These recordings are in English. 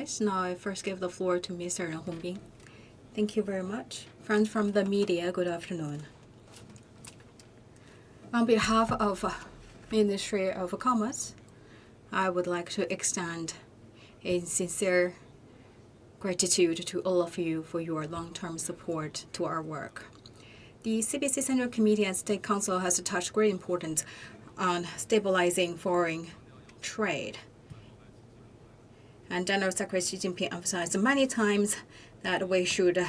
much. Now I first give the floor to Mr. Ren Hongbin. Thank you very much. Friends from the media, good afternoon. On behalf of Ministry of Commerce, I would like to extend a sincere gratitude to all of you for your long-term support to our work. The CBC Central Committee and State Council has attached great importance on stabilizing foreign trade. And General Secretary Xi Jinping emphasized many times that we should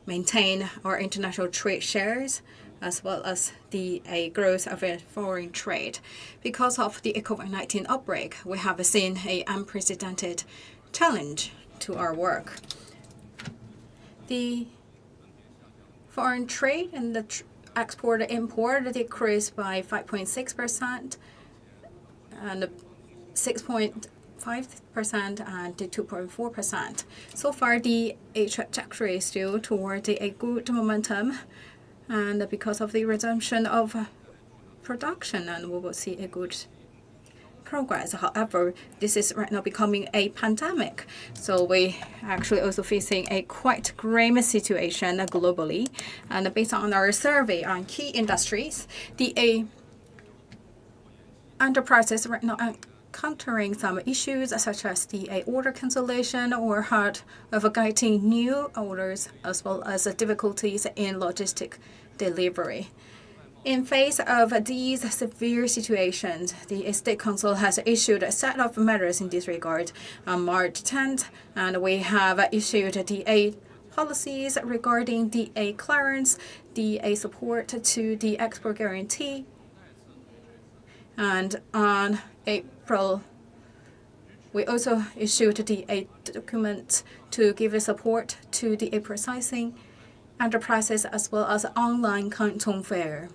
maintain our international trade shares as well as the growth of foreign trade. Because of the COVID-19 outbreak, we have seen an unprecedented challenge to our work. The foreign trade and the export-import decreased by 5.6% and 6.5% and 2.4%. So far, the trajectory is still toward a good momentum, and because of the resumption of production, and we will see a good progress. However, this is right now becoming a pandemic, so we actually also facing a quite grim situation globally. And based on our survey on key industries, the enterprises right now are encountering some issues such as the order cancellation or hard of getting new orders, as well as difficulties in logistic delivery. In face of these severe situations, the State Council has issued a set of measures in this regard on March 10th, and we have issued the policies regarding the clearance, the support to the export guarantee, and on April, we also issued the document to give support to the processing enterprises as well as online Canton fair.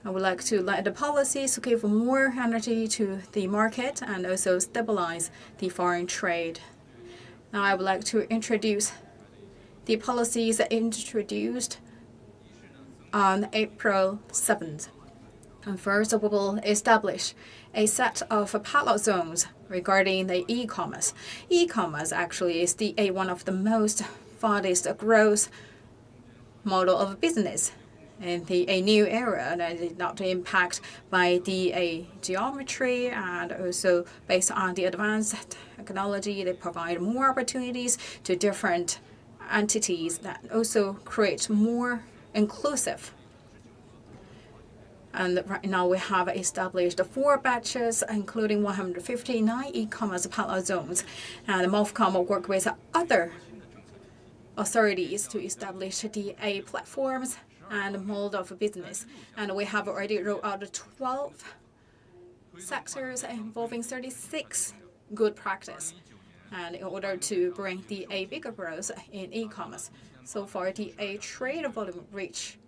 I would like to let the policies give more energy to the market and also stabilize the foreign trade. Now I would like to introduce the policies introduced on April 7th. And first, we will establish a set of pilot zones regarding the e-commerce. E-commerce actually is one of the most fastest growth model of business in a new era that is not impacted by the geometry, and also based on the advanced technology, they provide more opportunities to different entities that also create more inclusive. And right now we have established 4 batches, including 159 e-commerce pilot zones. And MOFCOM will work with other authorities to establish the platforms and mode of business. And we have already rolled out 12 sectors involving 36 good practice, and in order to bring the bigger growth in e-commerce. So far, the trade volume reached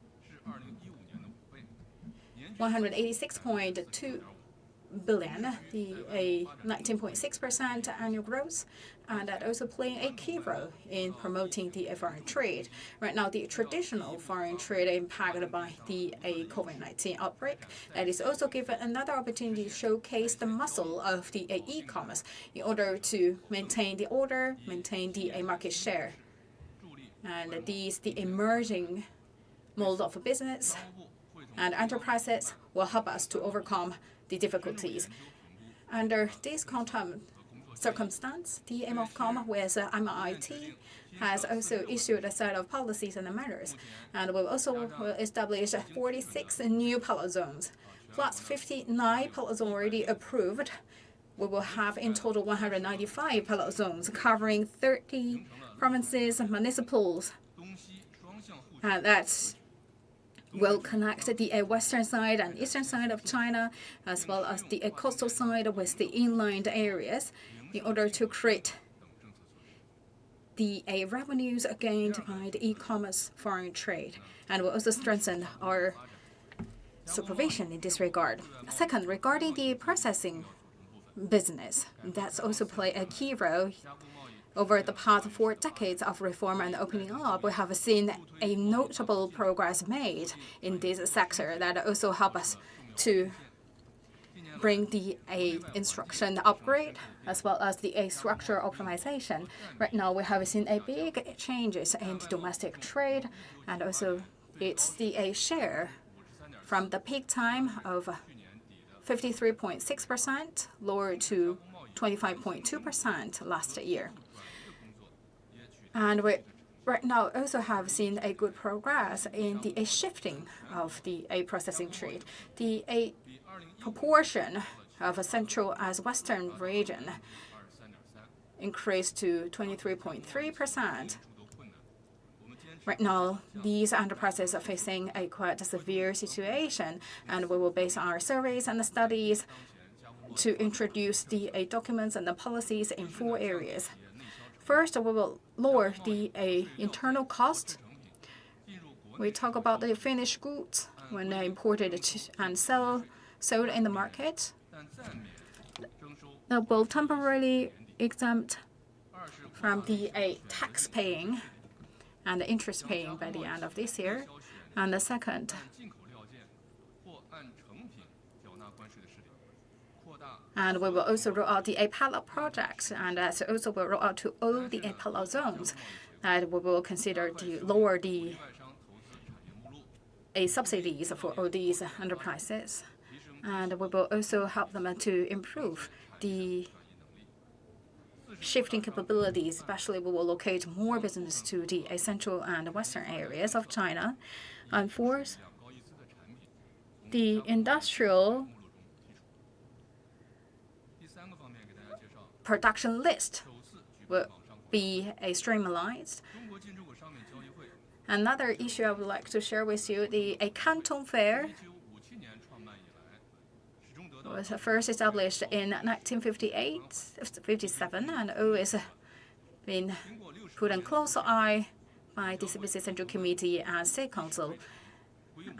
186.2 billion, the 19.6% annual growth, and that also playing a key role in promoting the foreign trade. Right now, the traditional foreign trade impacted by the COVID-19 outbreak. That is also given another opportunity to showcase the muscle of the e-commerce in order to maintain the order, maintain the market share. And these the emerging modes of business and enterprises will help us to overcome the difficulties. Under this circumstance, the MOFCOM with MIT has also issued a set of policies and measures, and will also establish 46 new pilot zones, plus 59 pilot zones already approved. We will have in total 195 pilot zones covering 30 provinces and municipals, and that's will connect the western side and eastern side of China, as well as the coastal side with the inland areas, in order to create the revenues gained by the e-commerce foreign trade, and will also strengthen our supervision in this regard. Second, regarding the processing business, that's also play a key role. Over the past 4 decades of reform and opening up, we have seen a notable progress made in this sector that also help us to bring the instruction upgrade as well as the structure optimization. Right now, we have seen a big changes in the domestic trade, and also it's the share from the peak time of 53.6% lower to 25.2% last year. And we right now also have seen a good progress in the shifting of the processing trade. The proportion of a central as western region increased to 23.3%. Right now, these enterprises are facing a quite severe situation, and we will base our surveys and studies to introduce the documents and the policies in 4 areas. First, we will lower the internal cost. We talk about the finished goods when imported and sold in the market. That will temporarily exempt from the tax paying and the interest paying by the end of this year. And the second, and we will also roll out the pilot projects, and also will roll out to all the pilot zones. And we will consider to lower the subsidies for all these enterprises. And we will also help them to improve the shifting capabilities, especially we will locate more business to the central and western areas of China. And fourth, the industrial production list will be streamlined. Another issue I would like to share with you, the Canton Fair was first established in 1957 and always been put in close eye by the CPC Central Committee and State Council.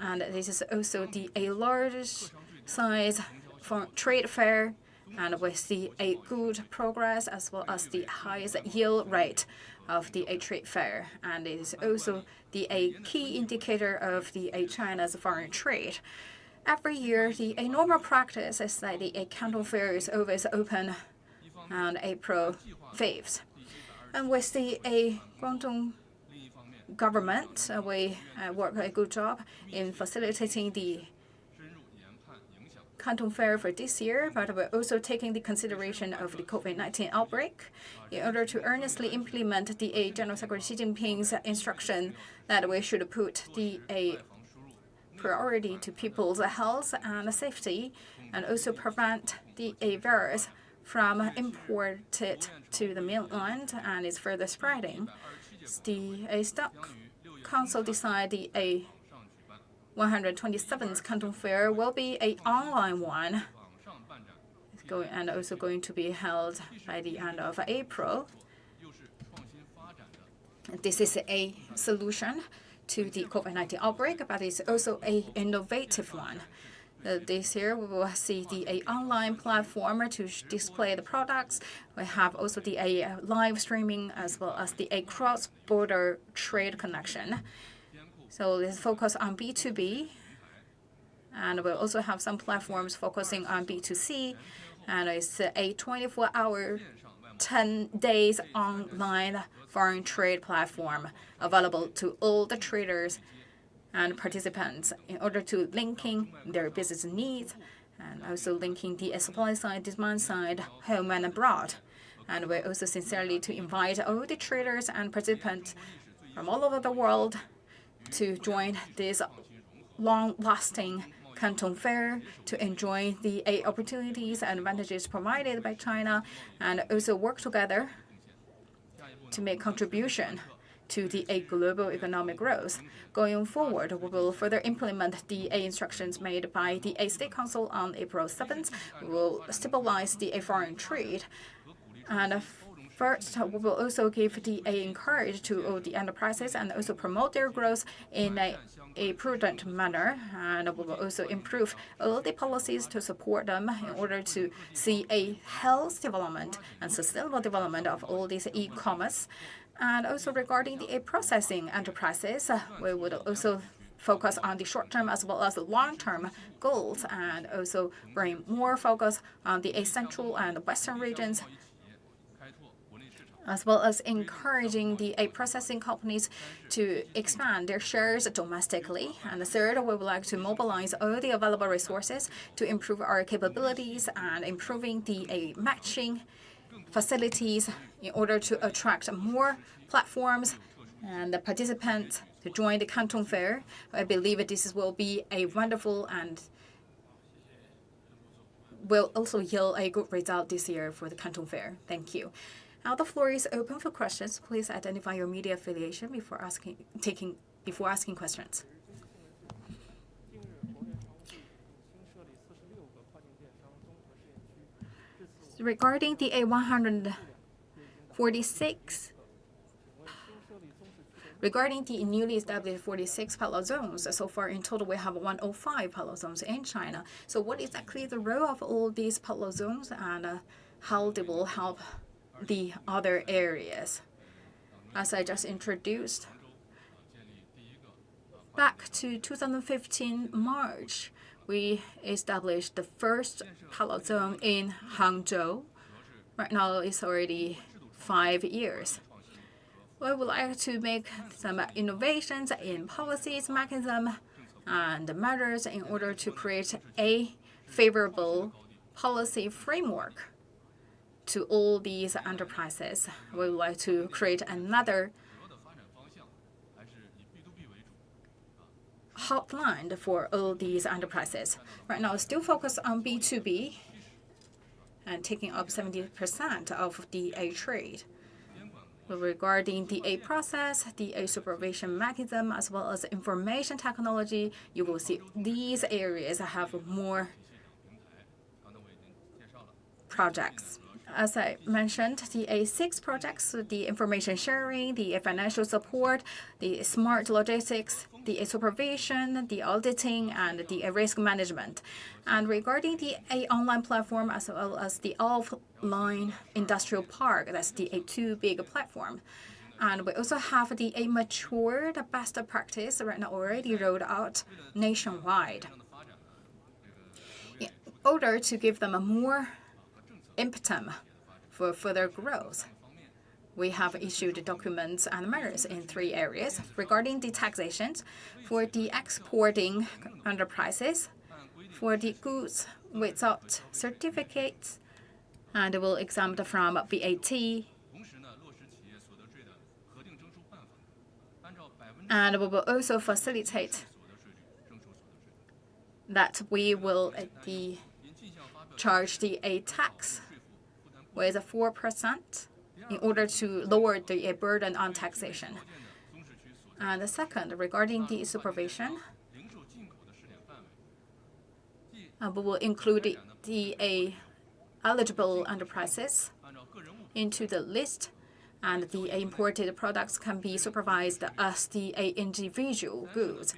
And this is also a large size for trade fair, and we see a good progress as well as the highest yield rate of the trade fair. And it is also the key indicator of the China's foreign trade. Every year, the normal practice is that the Canton Fair is always open on April 5th. And with the Guangdong government, we work a good job in facilitating the Canton Fair for this year, but we're also taking the consideration of the COVID-19 outbreak in order to earnestly implement the General Secretary Xi Jinping's instruction that we should put the priority to people's health and safety, and also prevent the virus from imported to the mainland and its further spreading. The Stock Council decided the 127th Canton Fair will be an online one, and also going to be held by the end of April. This is a solution to the COVID-19 outbreak, but it's also an innovative one. This year, we will see the online platform to display the products. We have also the live streaming as well as the cross-border trade connection. So let's focus on B2B, and we'll also have some platforms focusing on B2C, and it's a 24-hour, 10 days online foreign trade platform available to all the traders and participants in order to linking their business needs and also linking the supply side, demand side, home and abroad. And we also sincerely to invite all the traders and participants from all over the world to join this long-lasting Canton Fair to enjoy the opportunities and advantages provided by China, and also work together to make contribution to the global economic growth. Going forward, we will further implement the instructions made by the State Council on April 7th. We will stabilize the foreign trade. And first, we will also give the encourage to all the enterprises and also promote their growth in a prudent manner. And we will also improve all the policies to support them in order to see a health development and sustainable development of all these e-commerce. And also regarding the processing enterprises, we would also focus on the short-term as well as the long-term goals, and also bring more focus on the central and western regions, as well as encouraging the processing companies to expand their shares domestically. And the third, we would like to mobilize all the available resources to improve our capabilities and improving the matching facilities in order to attract more platforms and the participants to join the Canton Fair. I believe this will be a wonderful and will also yield a good result this year for the Canton Fair. Thank you. Now the floor is open for questions. Please identify your media affiliation before asking questions. Regarding the regarding the newly established 46 pilot zones, so far in total we have 105 pilot zones in China. So what is exactly the role of all these pilot zones, and how they will help the other areas? As I just introduced, back to 2015 March, we established the first pilot zone in Hangzhou. Right now it's already 5 years. We would like to make some innovations in policies, mechanism, and measures in order to create a favorable policy framework to all these enterprises. We would like to create another hotline for all these enterprises. Right now, still focused on B2B and taking up 70% of the trade. Regarding the process, the supervision mechanism, as well as information technology, you will see these areas have more projects. As I mentioned, the 6 projects, the information sharing, the financial support, the smart logistics, the supervision, the auditing, and the risk management. And regarding the online platform as well as the offline industrial park, that's the 2 big platform. And we also have the matured best practice right now already rolled out nationwide. In order to give them a more impetus for further growth, we have issued documents and measures in 3 areas. Regarding the taxations, for the exporting enterprises, for the goods without certificates, and will exempt from VAT, and we will also facilitate that we will charge the tax with 4% in order to lower the burden on taxation. And the second, regarding the supervision, we will include the eligible enterprises into the list, and the imported products can be supervised as the individual goods.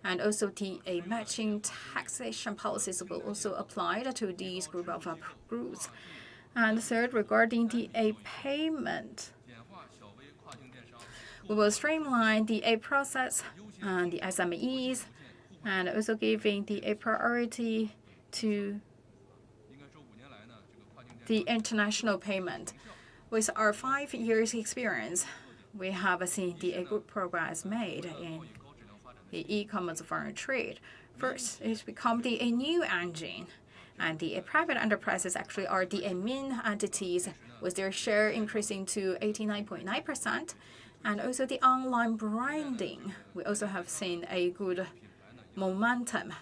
And also the matching taxation policies will also apply to these group of goods. And third, regarding the payment, we will streamline the process and the SMEs, and also giving the priority to the international payment. With our 5 years experience, we have seen the good progress made in the e-commerce foreign trade. First, it's become the new engine, and the private enterprises actually are the main entities, with their share increasing to 89.9%. And also the online branding, we also have seen a good momentum.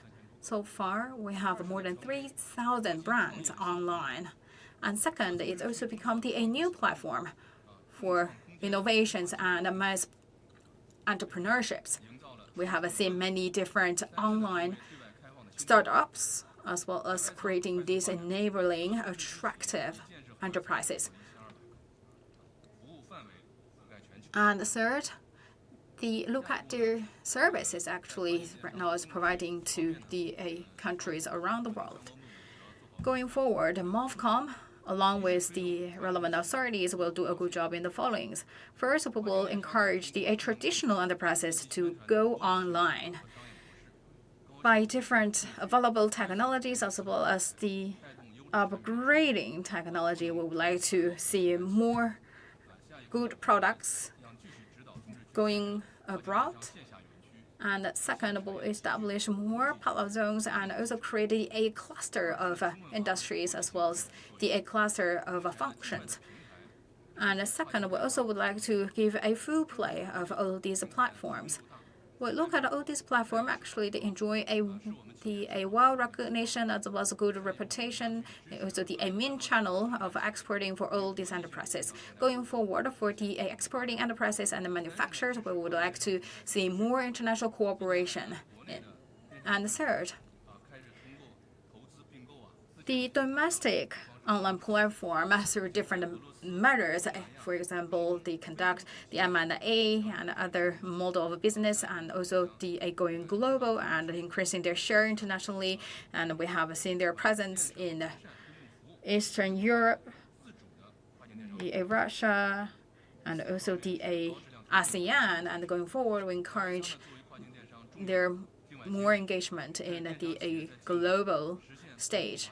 So far, we have more than 3,000 brands online. And second, it's also become a new platform for innovations and mass entrepreneurships. We have seen many different online startups, as well as creating these enabling, attractive enterprises. And third, look at their services actually right now is providing to the countries around the world. Going forward, MOFCOM along with the relevant authorities, will do a good job in the followings. First, we will encourage the traditional enterprises to go online by different available technologies as well as the upgrading technology. We would like to see more good products going abroad. And second, we'll establish more pilot zones and also create a cluster of industries as well as a cluster of functions. And second, we also would like to give a full play of all these platforms. We look at all these platforms, actually they enjoy a well recognition as well as a good reputation, also the main channel of exporting for all these enterprises. Going forward, for the exporting enterprises and the manufacturers, we would like to see more international cooperation. And third, the domestic online platform through different measures, for example, they conduct the M&A and other model of business, and also the going global and increasing their share internationally. And we have seen their presence in Eastern Europe, Russia, and also the ASEAN. And going forward, we encourage their more engagement in the global stage.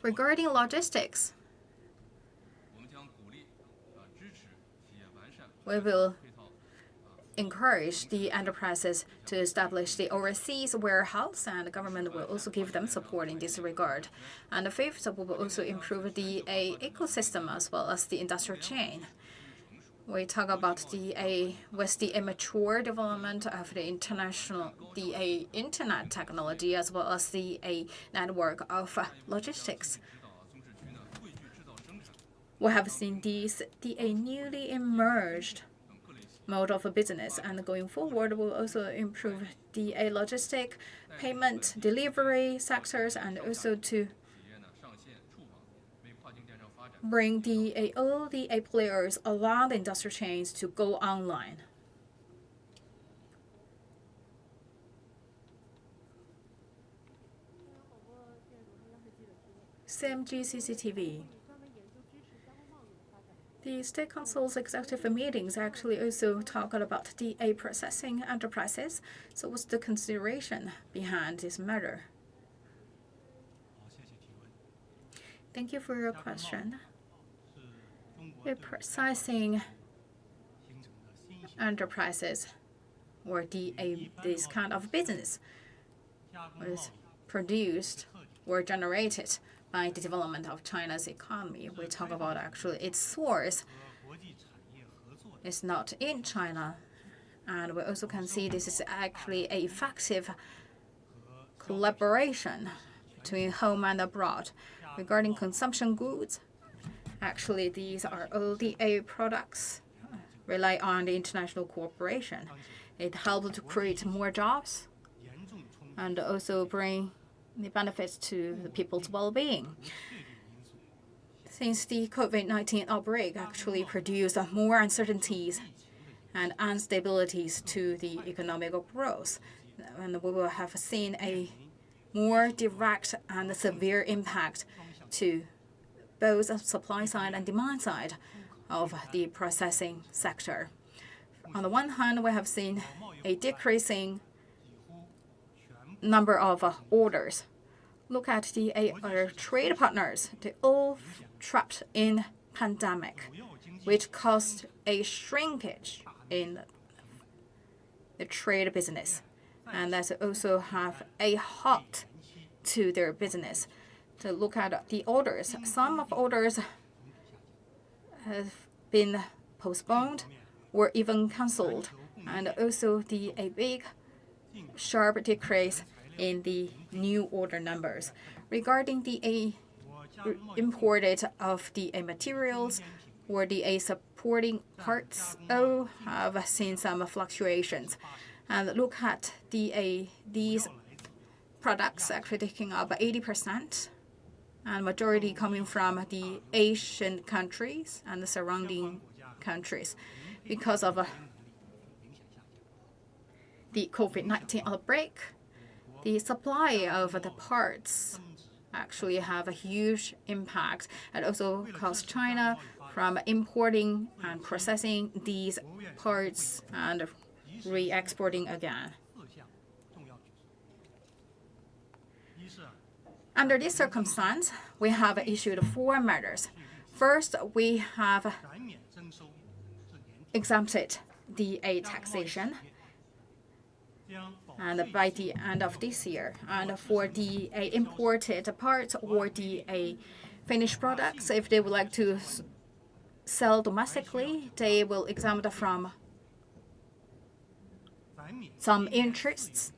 Regarding logistics, we will encourage the enterprises to establish the overseas warehouse, and the government will also give them support in this regard. And the fifth, we will also improve the ecosystem as well as the industrial chain. We talk about with the mature development of the internet technology as well as the network of logistics. We have seen the newly emerged mode of business, and going forward, we'll also improve the logistic, payment, delivery sectors, and also to bring all the players along the industrial chains to go online. CMG CCTV. The State Council's executive meetings actually also talked about the processing enterprises. So what's the consideration behind this matter? Thank you for your question. The processing enterprises or this kind of business was produced or generated by the development of China's economy. We talk about actually its source is not in China, and we also can see this is actually an effective collaboration between home and abroad. Regarding consumption goods, actually these are all the products rely on the international cooperation. It helps to create more jobs and also bring the benefits to the people's well-being. Since the COVID-19 outbreak actually produced more uncertainties and instabilities to the economic growth, and we will have seen a more direct and severe impact to both the supply side and demand side of the processing sector. On the one hand, we have seen a decreasing number of orders. Look at the our trade partners. They all trapped in pandemic, which caused a shrinkage in the trade business, and that also have a halt to their business. To look at the orders, some of orders have been postponed or even cancelled, and also a big sharp decrease in the new order numbers. Regarding the imported of the materials or the supporting parts, all have seen some fluctuations. And look at these products actually taking up 80%, and majority coming from the Asian countries and the surrounding countries. Because of the COVID-19 outbreak, the supply of the parts actually have a huge impact and also cost China from importing and processing these parts and re-exporting again. Under this circumstance, we have issued 4 measures. First, we have exempted the taxation and by the end of this year. And for the imported parts or the finished products, if they would like to sell domestically, they will exempt from some interests,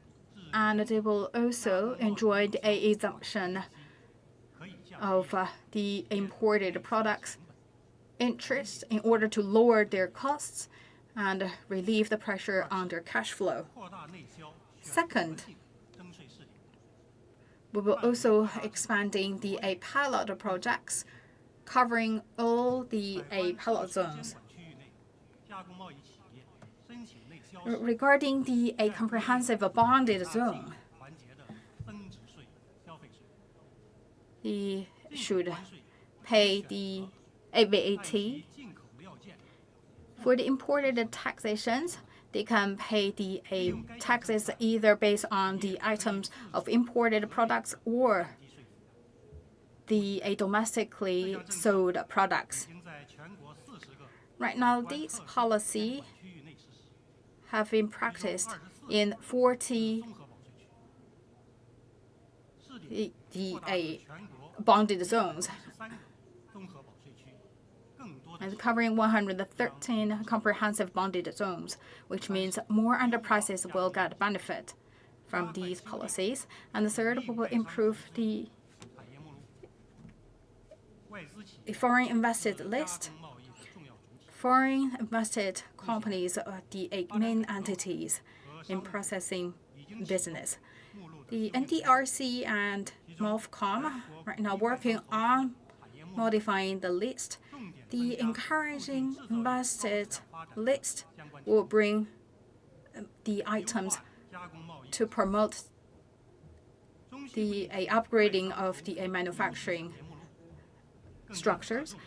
and they will also enjoy the exemption of the imported products interest in order to lower their costs and relieve the pressure on their cash flow. Second, we will also expanding the pilot projects covering all the pilot zones. Regarding the comprehensive bonded zone, they should pay the VAT. For the imported taxations, they can pay the taxes either based on the items of imported products or the domestically sold products. Right now, these policies have been practiced in 40 bonded zones and covering 113 comprehensive bonded zones, which means more enterprises will get benefit from these policies. And the third, we will improve the foreign invested list. Foreign invested companies are the main entities in processing business. The NDRC and MOFCOM right now working on modifying the list. The encouraging invested list will bring the items to promote the upgrading of the manufacturing structures.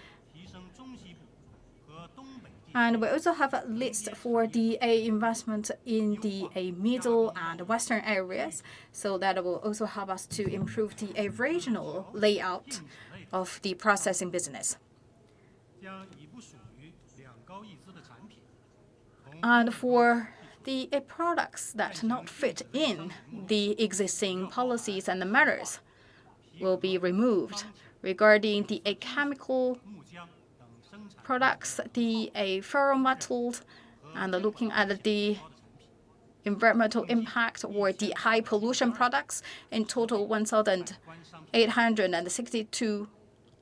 And we also have a list for the investment in the middle and western areas, so that will also help us to improve the regional layout of the processing business. And for the products that not fit in the existing policies and the measures will be removed. Regarding the chemical products, the ferrometals, and looking at the environmental impact or the high pollution products, in total 1,862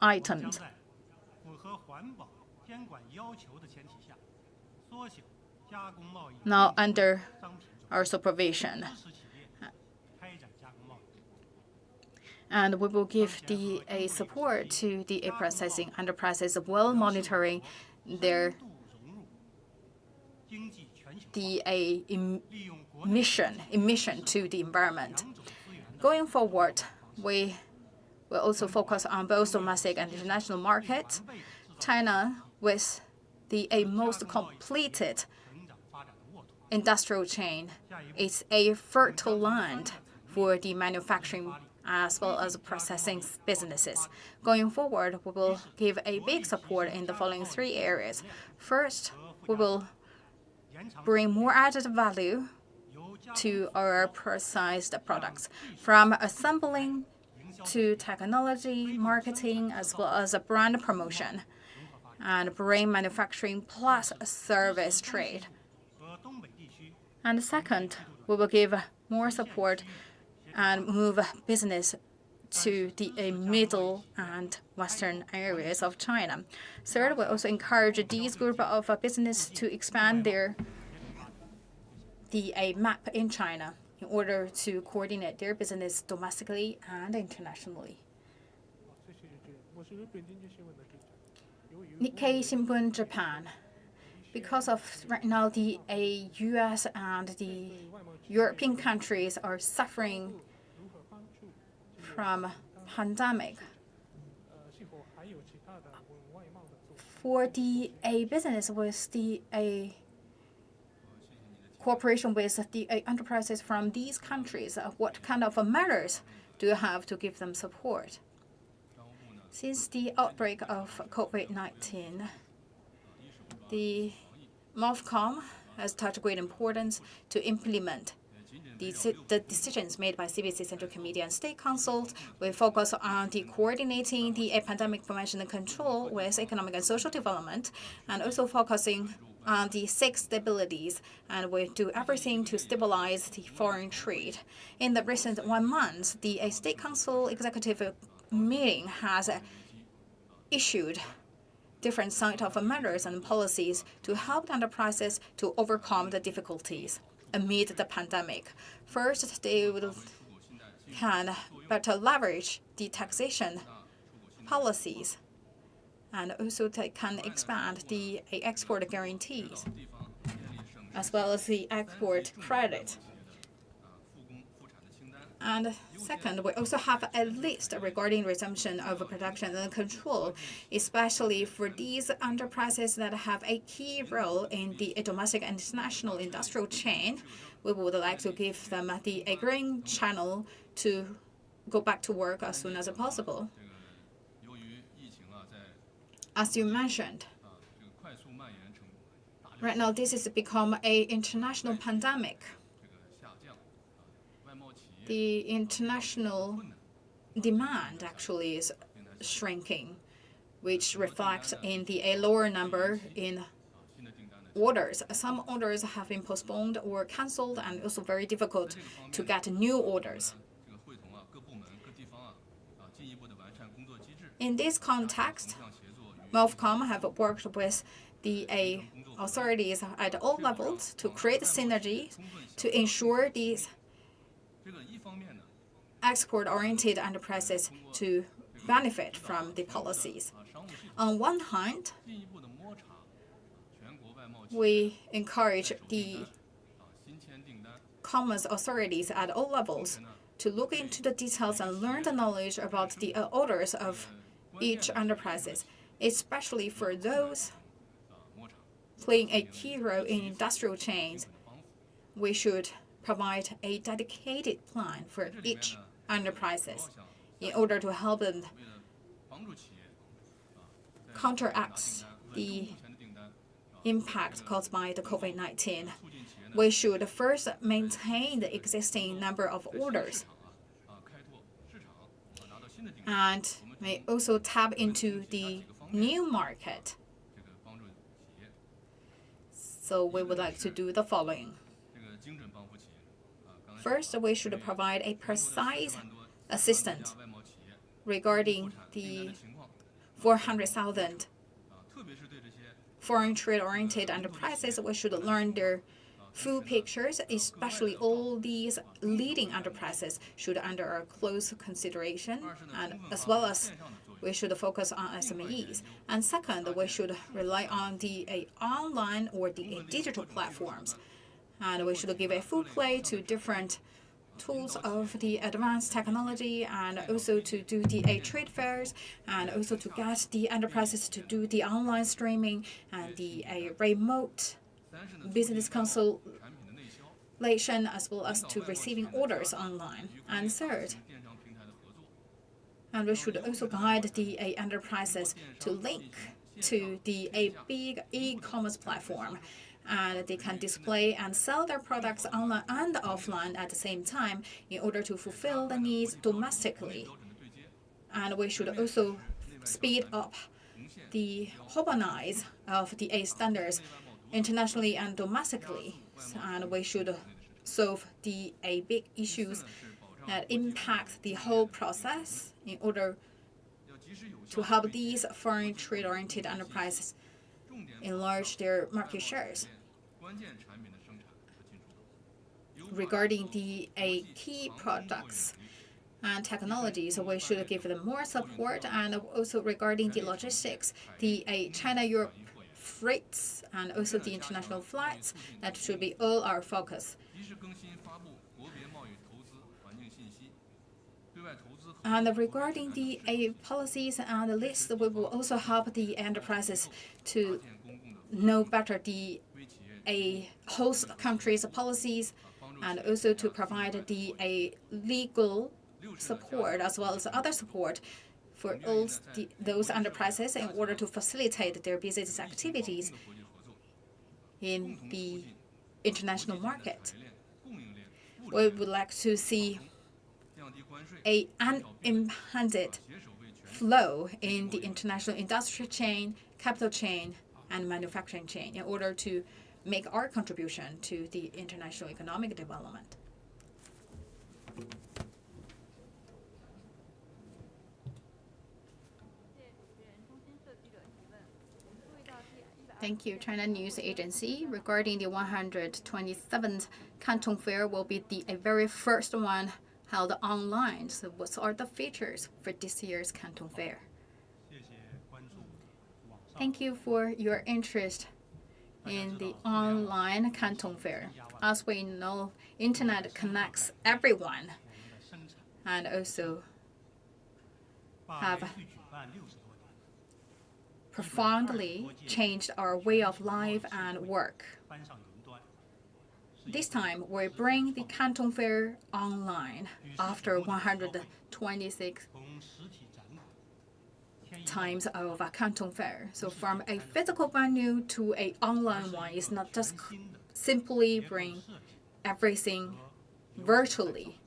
items. Now under our supervision. And we will give the support to the processing enterprises while monitoring their emission to the environment. Going forward, we will also focus on both domestic and international markets. China, with the most completed industrial chain, is a fertile land for the manufacturing as well as processing businesses. Going forward, we will give a big support in the following 3 areas. First, we will bring more added value to our processed products, from assembling to technology, marketing, as well as a brand promotion, and bring manufacturing plus service trade. And second, we will give more support and move business to the middle and western areas of China. Third, we also encourage these group of business to expand the map in China in order to coordinate their business domestically and internationally. Nikkei Shimbun, Japan. Because of right now the U.S. and the European countries are suffering from pandemic. For the business with the cooperation with the enterprises from these countries, what kind of measures do you have to give them support? Since the outbreak of COVID-19, the MOFCOM has touched great importance to implement the decisions made by CBC Central Committee and State Councils. We focus on the coordinating the pandemic prevention and control with economic and social development, and also focusing on the 6 stabilities, and we do everything to stabilize the foreign trade. In the recent 1 month, the State Council Executive Meeting has issued different set of measures and policies to help the enterprises to overcome the difficulties amid the pandemic. First, they can better leverage the taxation policies, and also they can expand the export guarantees, as well as the export credit. And second, we also have a list regarding resumption of production and control, especially for these enterprises that have a key role in the domestic and international industrial chain. We would like to give them the green channel to go back to work as soon as possible. As you mentioned, right now this has become an international pandemic. The international demand actually is shrinking, which reflects in a lower number in orders. Some orders have been postponed or cancelled, and also very difficult to get new orders. In this context, MOFCOM have worked with the authorities at all levels to create synergy to ensure these export-oriented enterprises to benefit from the policies. On one hand, we encourage the commerce authorities at all levels to look into the details and learn the knowledge about the orders of each enterprises, especially for those playing a key role in industrial chains. We should provide a dedicated plan for each enterprises in order to help them counteract the impact caused by the COVID-19. We should first maintain the existing number of orders and may also tap into the new market. So we would like to do the following. First, we should provide a precise assistance regarding the 400,000 foreign trade-oriented enterprises. We should learn their full pictures, especially all these leading enterprises should under our close consideration, and as well as we should focus on SMEs. And second, we should rely on the online or the digital platforms. And we should give a full play to different tools of the advanced technology, and also to do the trade fairs, and also to get the enterprises to do the online streaming and the remote business consultation, as well as to receiving orders online. And third, and we should also guide the enterprises to link to the big e-commerce platform, and they can display and sell their products online and offline at the same time in order to fulfill the needs domestically. And we should also speed up the harmonize of the standards internationally and domestically. And we should solve the big issues that impact the whole process in order to help these foreign trade-oriented enterprises enlarge their market shares. Regarding the key products and technologies, we should give them more support, and also regarding the logistics, the China-Europe freights and also the international flights, that should be all our focus. And regarding the policies and the list, we will also help the enterprises to know better the host country's policies, and also to provide the legal support as well as other support for all those enterprises in order to facilitate their business activities in the international market. We would like to see an unimpeded flow in the international industrial chain, capital chain, and manufacturing chain in order to make our contribution to the international economic development. Thank you, China News Agency. Regarding the 127th Canton Fair will be the very first one held online. So what are the features for this year's Canton Fair? Thank you for your interest in the online Canton Fair. As we know, Internet connects everyone, and also have profoundly changed our way of life and work. This time, we bring the Canton Fair online after 126 times of a Canton Fair. So from a physical venue to an online one is not just simply bring everything virtually.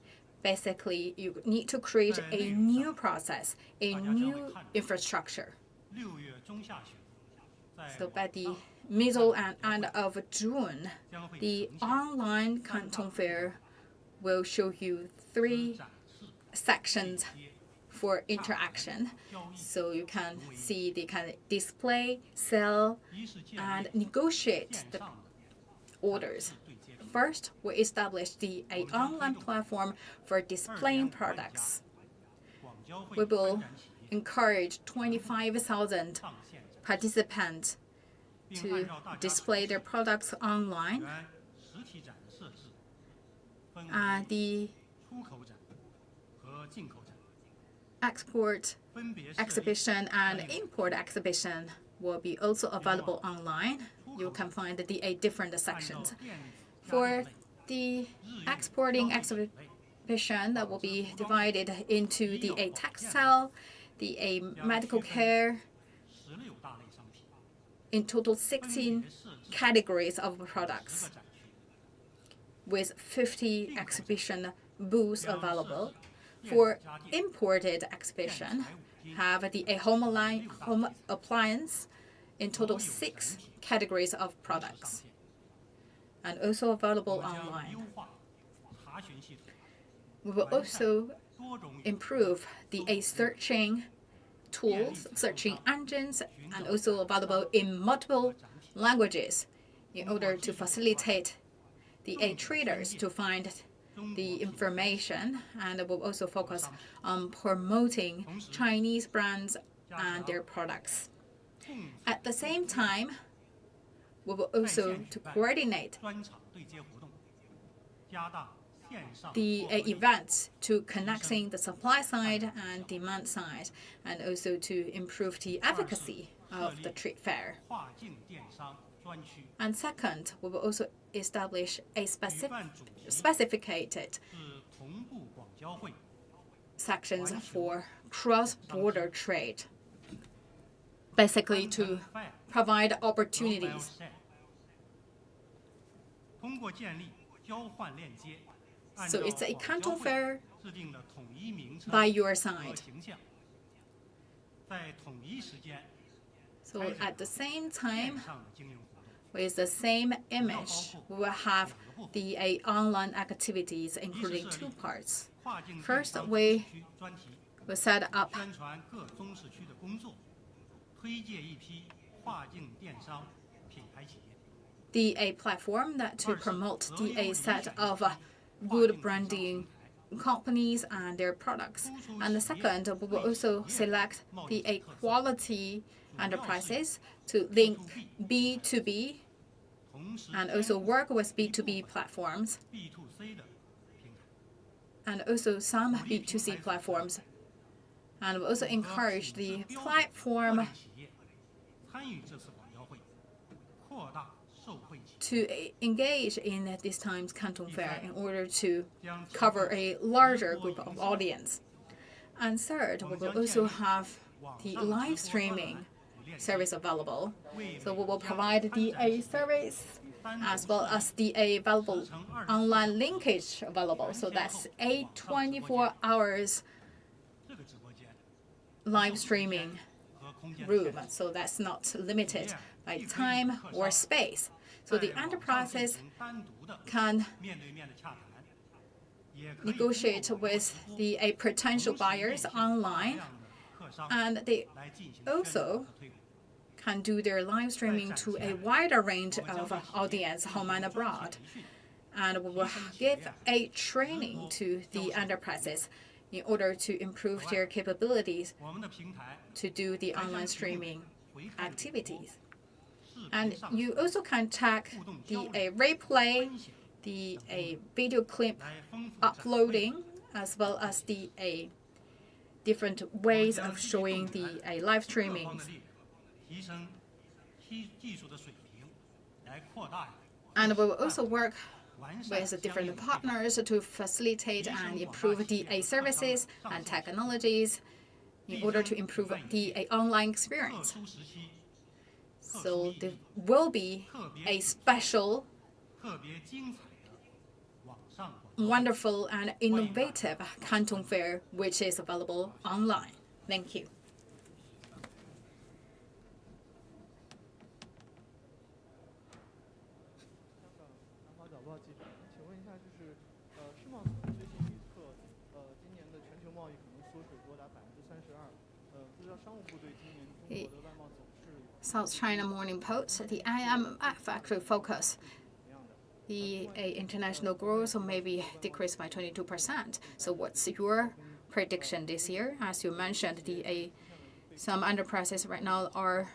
Basically, you need to create a new process, a new infrastructure. So by the middle and end of June, the online Canton Fair will show you 3 sections for interaction. So you can see the kind of display, sell, and negotiate the orders. First, we established an online platform for displaying products. We will encourage 25,000 participants to display their products online. The export exhibition and import exhibition will be also available online. You can find the different sections. For the exporting exhibition, that will be divided into the textile, the medical care, in total 16 categories of products with 50 exhibition booths available. For imported exhibition, have the home appliance, in total 6 categories of products, and also available online. We will also improve the searching tools, searching engines, and also available in multiple languages in order to facilitate the traders to find the information, and we'll also focus on promoting Chinese brands and their products. At the same time, we will also to coordinate the events to connecting the supply side and demand side, and also to improve the efficacy of the trade fair. And second, we will also establish a specificated sections for cross-border trade, basically to provide opportunities. So it's a Canton Fair by your side. So at the same time, with the same image, we will have the online activities, including 2 parts. First, we will set up the platform that to promote the set of good branding companies and their products. And the second, we will also select the quality enterprises to link B2B and also work with B2B platforms and also some B2C platforms. And we also encourage the platform to engage in this time's Canton Fair in order to cover a larger group of audience. And third, we will also have the live streaming service available. So we will provide the A service as well as the available online linkage available. So that's a 24 hours live streaming room. So that's not limited by time or space. So the enterprises can negotiate with the potential buyers online, and they also can do their live streaming to a wider range of audience home and abroad. And we will give a training to the enterprises in order to improve their capabilities to do the online streaming activities. And you also can check the replay, the video clip uploading, as well as the different ways of showing the live streaming. And we will also work with different partners to facilitate and improve the services and technologies in order to improve the online experience. So there will be a special, wonderful and innovative Canton Fair which is available online. Thank you. 世贸组织最近预测，今年的全球贸易可能缩水多达32%。不知道商务部对今年中国的外贸走势。South China Morning Post, the IMF actually focus the international growth maybe decreased by 22%. So what's your prediction this year? As you mentioned, some enterprises right now are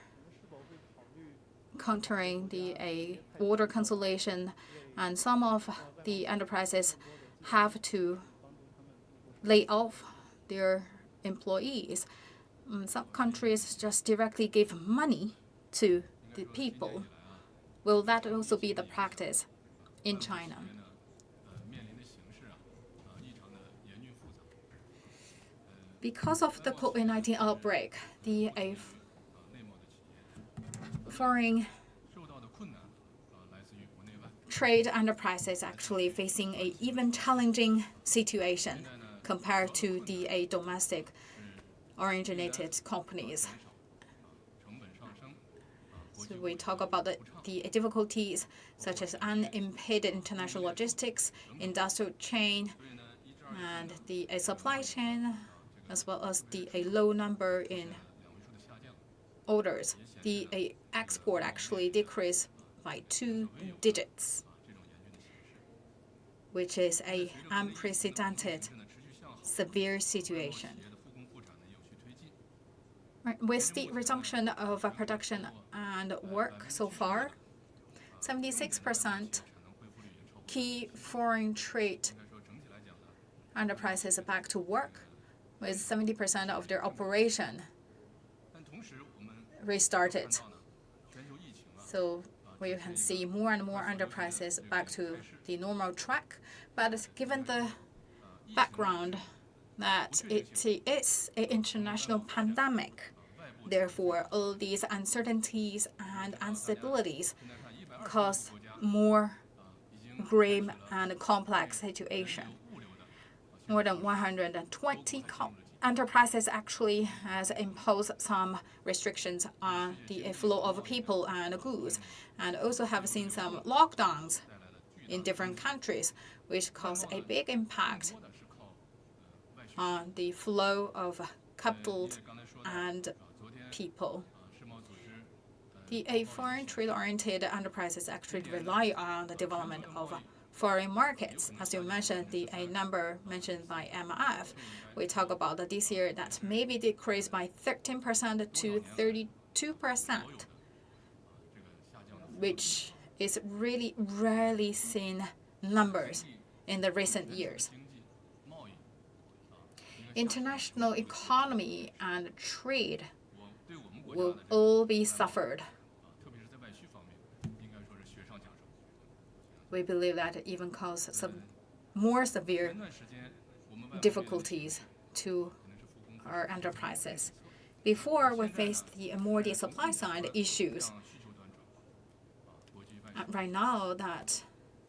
countering the order cancellation, and some of the enterprises have to lay off their employees. Some countries just directly give money to the people. Will that also be the practice in China? Because of the COVID-19 outbreak, the foreign trade enterprises actually facing an even challenging situation compared to the domestic originated companies. So we talk about the difficulties such as unimpeded international logistics, industrial chain, and the supply chain, as well as the low number in orders. The export actually decreased by 2 digits, which is an unprecedented severe situation. With the resumption of production and work so far, 76% key foreign trade enterprises are back to work, with 70% of their operation restarted. So we can see more and more enterprises back to the normal track. But given the background that it is an international pandemic, therefore all these uncertainties and instabilities cause more grim and complex situation. More than 120 enterprises actually has imposed some restrictions on the flow of people and goods, and also have seen some lockdowns in different countries, which cause a big impact on the flow of capital and people. The foreign trade-oriented enterprises actually rely on the development of foreign markets. As you mentioned, the number mentioned by MF, we talk about that this year that maybe decreased by 13% to 32%, which is really rarely seen numbers in the recent years. international economy and trade will all be suffered. We believe that it even cause some more severe difficulties to our enterprises. Before, we faced the supply side issues. And right now, that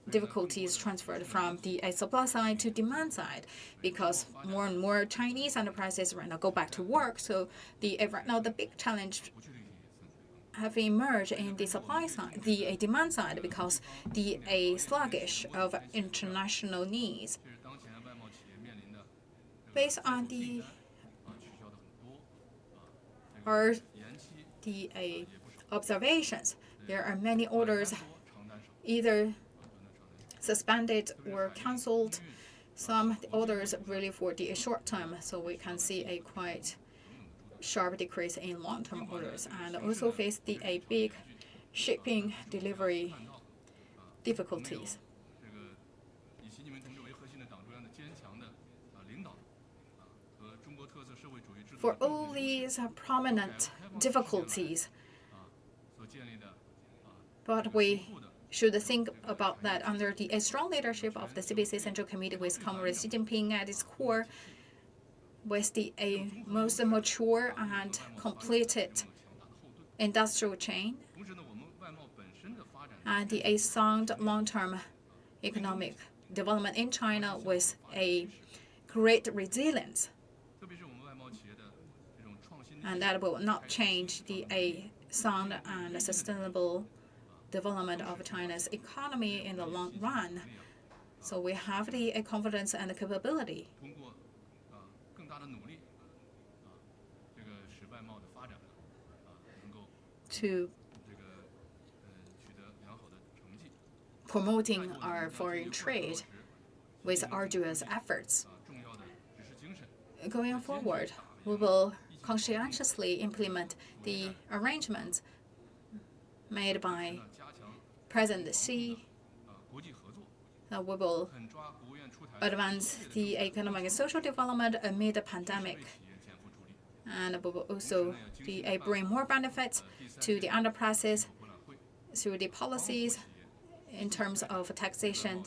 difficulty is transferred from the supply side to demand side because more and more Chinese enterprises right now go back to work. So right now the big challenge have emerged in the supply side, the demand side, because the sluggish of international needs. Based on the observations, there are many orders either suspended or cancelled. Some orders really for the short term, so we can see a quite sharp decrease in long-term orders, and also face a big shipping delivery difficulties. For all these prominent difficulties, but we should think about that under the strong leadership of the CPC Central Committee with Comrade Xi Jinping at its core, with the most mature and completed industrial chain, and the sound long-term economic development in China with a great resilience. And that will not change the sound and sustainable development of China's economy in the long run. So we have the confidence and the capability to promoting our foreign trade with arduous efforts. Going forward, we will conscientiously implement the arrangements made by President Xi. We will advance the economic and social development amid the pandemic, and we will also bring more benefits to the enterprises through the policies in terms of taxation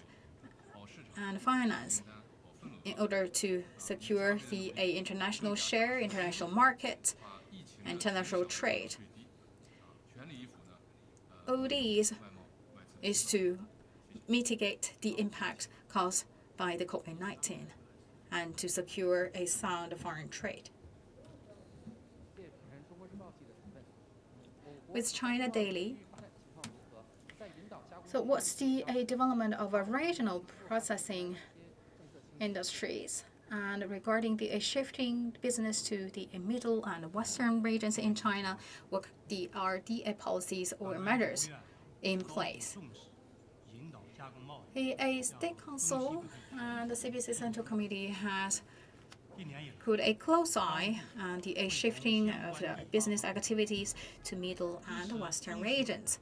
and finance, in order to secure the international share, international market, international trade. All these is to mitigate the impact caused by the COVID-19 and to secure a sound foreign trade. With China Daily, so what's the development of regional processing industries? And regarding the shifting business to the middle and western regions in China, what are the policies or measures in place? The State Council and the CPC Central Committee has put a close eye on the shifting of the business activities to middle and western regions.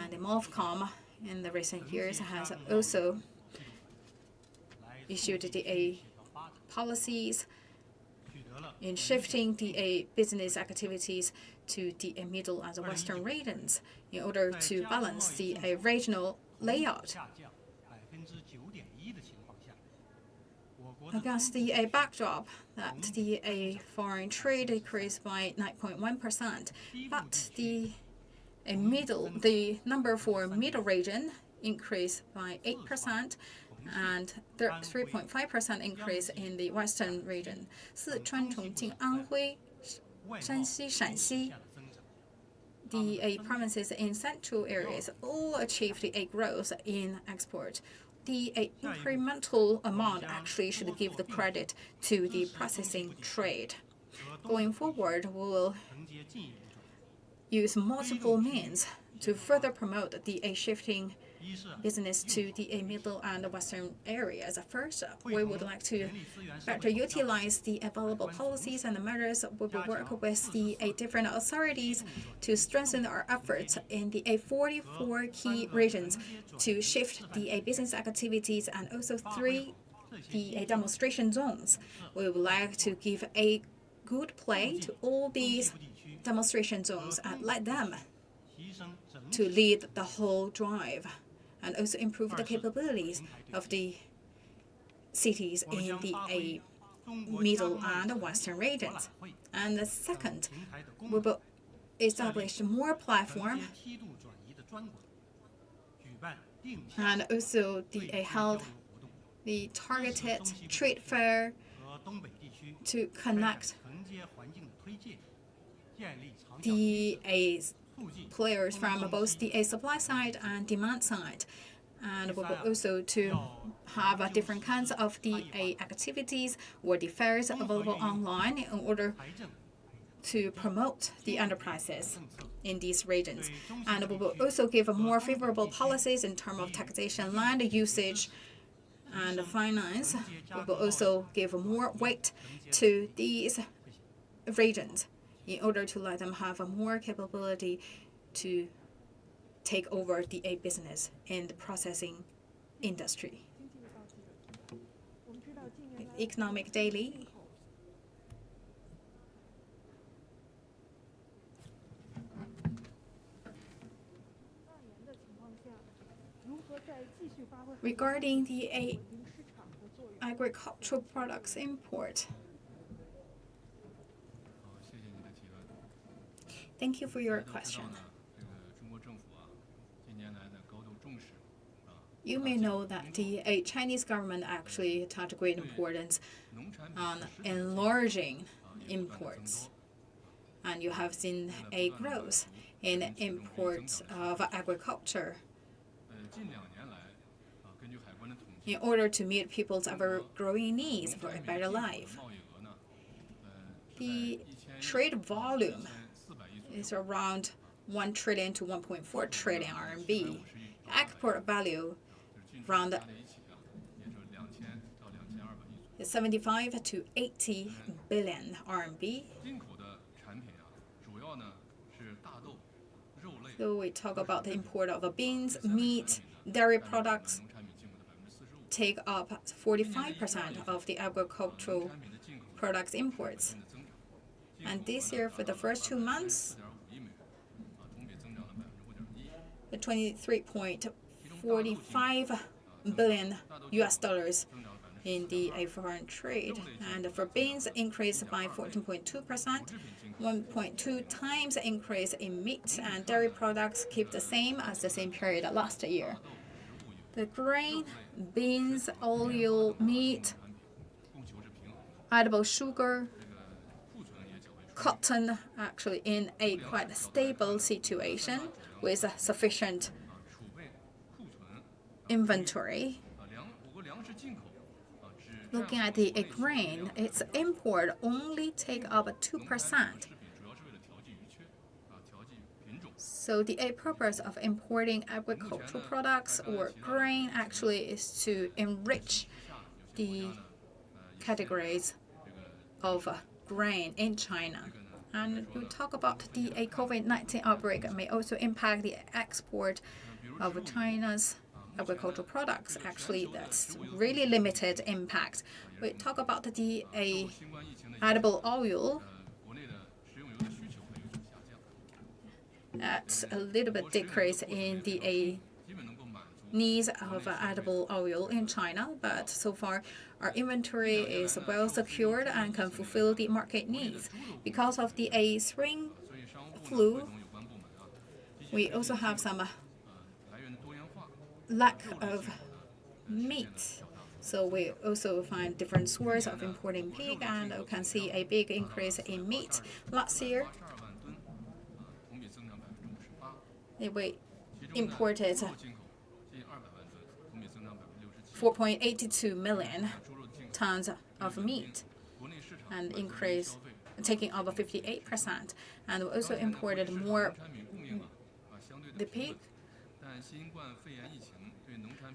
And the MOFCOM in the recent years has also issued the policies in shifting the business activities to the middle and the western regions in order to balance the regional layout. Against the backdrop that the foreign trade decreased by 9.1%, but the number for middle region increased by 8%, and 3.5% increase in the western region. Sichuan, Chongqing, Anhui, Shanxi, Shanxi, the provinces in central areas all achieved a growth in export. The incremental amount actually should give the credit to the processing trade. Going forward, we will use multiple means to further promote the shifting business to the middle and western areas. First, we would like to better utilize the available policies and measures. We will work with the different authorities to strengthen our efforts in the 44 key regions to shift the business activities, and also 3 the demonstration zones. We would like to give a good play to all these demonstration zones and let them to lead the whole drive and also improve the capabilities of the cities in the middle and western regions. And the second, we will establish more platform and also held the targeted trade fair to connect the players from both the supply side and demand side. And we will also to have different kinds of the activities or the fairs available online in order to promote the enterprises in these regions. And we will also give more favorable policies in terms of taxation, land usage, and finance. We will also give more weight to these regions in order to let them have more capability to take over the business in the processing industry. Economic Daily. Regarding the agricultural products import. Thank you for your question. You may know that the Chinese government actually attached great importance on enlarging imports. And you have seen a growth in imports of agriculture in order to meet people's ever-growing needs for a better life. The trade volume is around 1 trillion to 1.4 trillion RMB. Export value around 75 to 80 billion RMB. So we talk about the import of beans, meat, dairy products, take up 45% of the agricultural products imports. And this year, for the first 2 months, the 23.45 billion US dollars in the foreign trade. And for beans, increased by 14.2%, 1.2 times increase in meat, and dairy products keep the same as the same period last year. The grain, beans, oil, meat, edible sugar, cotton actually in a quite stable situation with sufficient inventory. Looking at the grain, its import only take up 2%. So the purpose of importing agricultural products or grain actually is to enrich the categories of grain in China. And we talk about the COVID-19 outbreak may also impact the export of China's agricultural products. Actually, that's really limited impact. We talk about the edible oil. That's a little bit decrease in the needs of edible oil in China, but so far our inventory is well secured and can fulfill the market needs. Because of the spring flu, we also have some lack of meat. So we also find different sources of importing pig, and we can see a big increase in meat. Last year, we imported 4.82 million tons of meat, and increase taking over 58%. And we also imported more the pig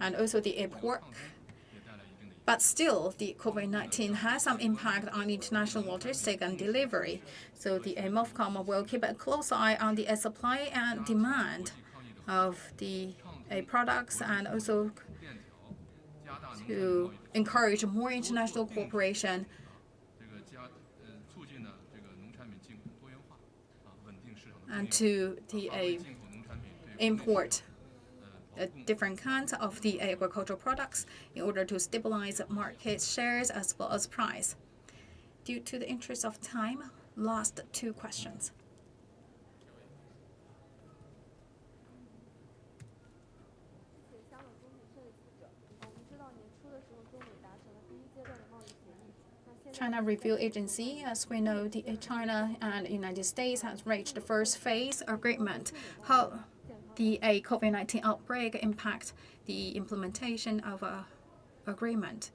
and also the pork. But still, the COVID-19 has some impact on international logistics and delivery. So the MOFCOM will keep a close eye on the supply and demand of the products, and also to encourage more international cooperation and to import different kinds of the agricultural products in order to stabilize market shares as well as price. Due to the interest of time, last two questions. China Review Agency, as we know, China and the United States has reached the first phase agreement. How the COVID-19 outbreak impact the implementation of agreement?